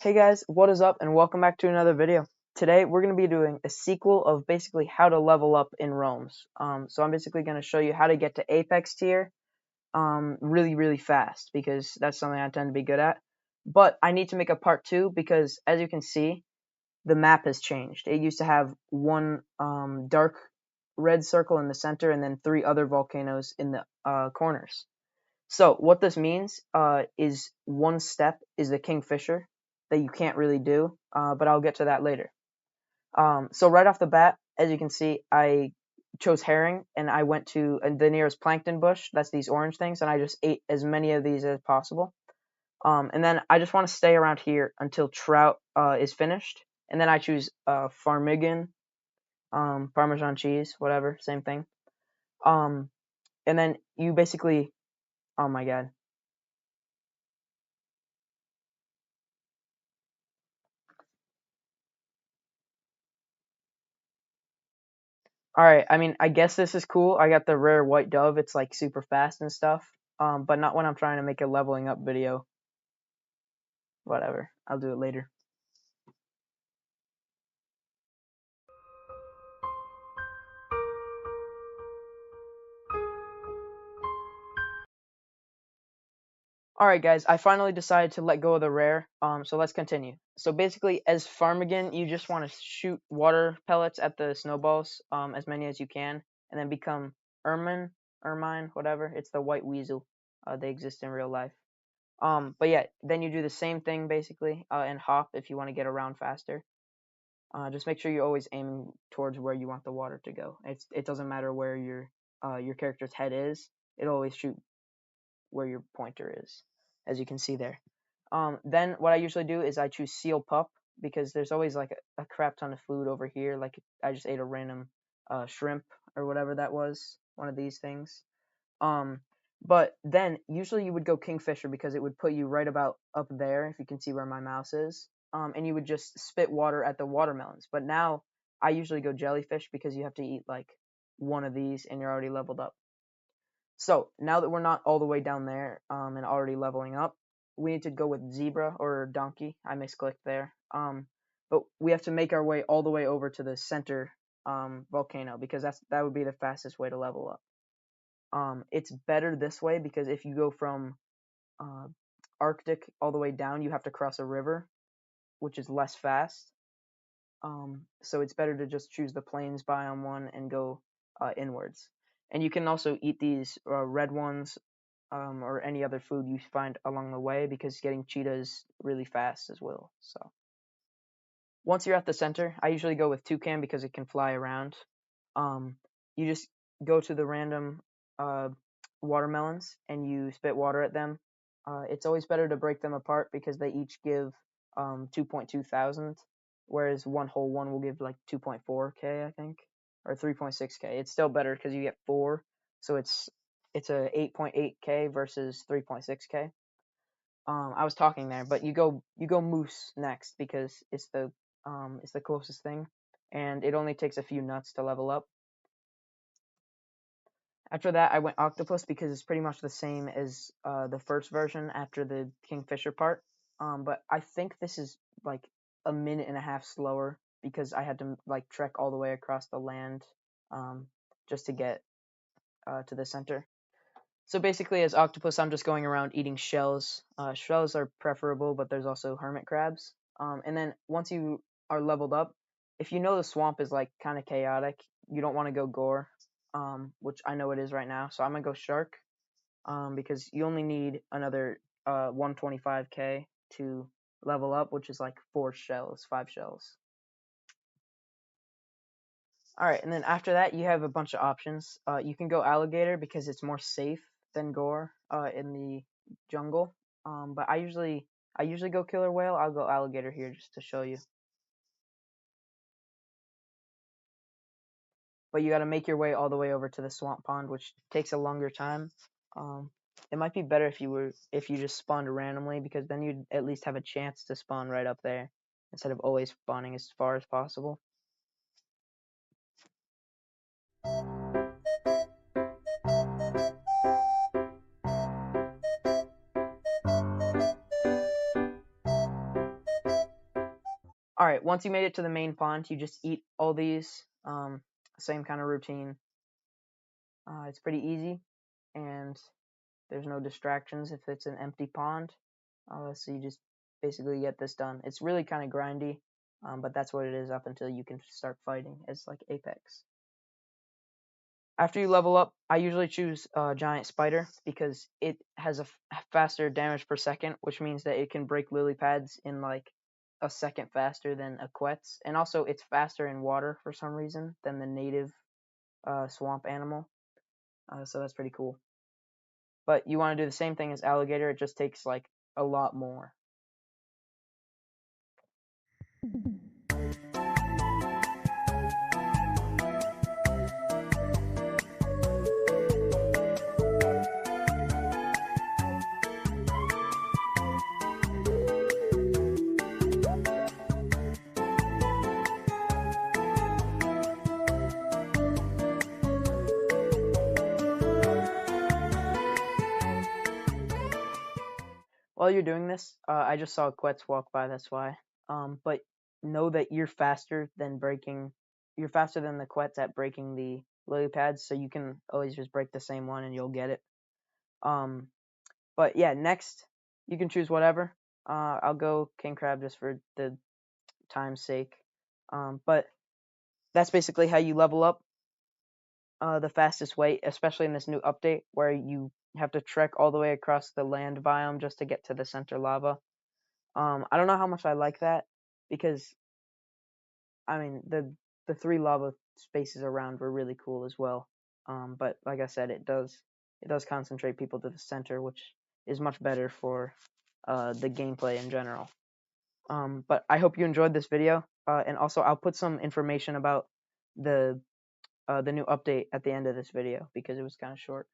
Hey guys, what is up and welcome back to another video. Today we're going to be doing a sequel of basically how to level up in Roams. So I'm basically going to show you how to get to Apex tier really fast because that's something I tend to be good at. But I need to make a part 2 because as you can see, the map has changed. It used to have one dark red circle in the center and then 3 other volcanoes in the corners. So what this means is one step is the Kingfisher that you can't really do, but I'll get to that later. So right off the bat, as you can see, I chose herring and I went to the nearest plankton bush. That's these orange things, and I just ate as many of these as possible. And then I just want to stay around here until trout is finished, and then I choose ptarmigan, Parmesan cheese, whatever, same thing. And then you basically, oh my god. Alright, I mean, I guess this is cool. I got the rare white dove. It's like super fast and stuff. But not when I'm trying to make a leveling up video. Whatever. I'll do it later. Alright guys, I finally decided to let go of the rare. So let's continue. So basically, as Ptarmigan, you just want to shoot water pellets at the snowballs, as many as you can, and then become Ermine, whatever. It's the white weasel. They exist in real life. But yeah, then you do the same thing basically, and hop if you want to get around faster. Just make sure you're always aiming towards where you want the water to go. It doesn't matter where your character's head is. It'll always shoot where your pointer is, as you can see there. Then what I usually do is I choose seal pup because there's always like a crap ton of food over here. Like I just ate a random shrimp or whatever that was, one of these things. But then usually you would go Kingfisher because it would put you right about up there, if you can see where my mouse is. And you would just spit water at the watermelons. But now I usually go Jellyfish because you have to eat like one of these and you're already leveled up. So now that we're not all the way down there and already leveling up, we need to go with Zebra or Donkey. I misclicked there. But we have to make our way all the way over to the center volcano because that would be the fastest way to level up. It's better this way because if you go from Arctic all the way down, you have to cross a river, which is less fast. So it's better to just choose the plains biome one and go inwards. And you can also eat these red ones or any other food you find along the way because getting cheetah is really fast as well. So once you're at the center, I usually go with toucan because it can fly around. You just go to the random watermelons and you spit water at them. It's always better to break them apart because they each give 2.2 thousand, whereas one whole one will give like 2.4k, I think, or 3.6k. It's still better because you get 4, so it's a 8.8k versus 3.6k. I was talking there, but you go moose next because it's the closest thing, and it only takes a few nuts to level up. After that, I went octopus because it's pretty much the same as the first version after the Kingfisher part. But I think this is like a minute and a half slower because I had to like trek all the way across the land just to get to the center. So basically, as octopus, I'm just going around eating shells. Shells are preferable, but there's also hermit crabs. And then once you are leveled up, if you know the swamp is like kind of chaotic, you don't want to go gore, which I know it is right now. So I'm gonna go shark, because you only need another 125k to level up, which is like 5 shells. All right, and then after that, you have a bunch of options. You can go alligator because it's more safe than gore in the jungle. But I usually go killer whale. I'll go alligator here just to show you. But you got to make your way all the way over to the swamp pond, which takes a longer time. It might be better if you just spawned randomly because then you'd at least have a chance to spawn right up there instead of always spawning as far as possible. Alright, once you made it to the main pond, you just eat all these. Same kind of routine. It's pretty easy, and there's no distractions if it's an empty pond. So you just basically get this done. It's really kind of grindy, but that's what it is up until you can start fighting as like Apex. After you level up, I usually choose Giant Spider because it has a faster damage per second, which means that it can break lily pads in like a second faster than a Quetz, and also it's faster in water for some reason than the native swamp animal. So that's pretty cool. But you want to do the same thing as Alligator, it just takes like a lot more. While you're doing this, I just saw a Quetz walk by, that's why. But know that you're faster than the Quetz at breaking the lily pads, so you can always just break the same one and you'll get it. But yeah, next, you can choose whatever. I'll go King Crab just for the time's sake. But that's basically how you level up the fastest way, especially in this new update where you have to trek all the way across the land biome just to get to the center lava. I don't know how much I like that because I mean the 3 lava spaces around were really cool as well. But like I said, it does concentrate people to the center, which is much better for the gameplay in general. But I hope you enjoyed this video, and also I'll put some information about the new update at the end of this video because it was kind of short.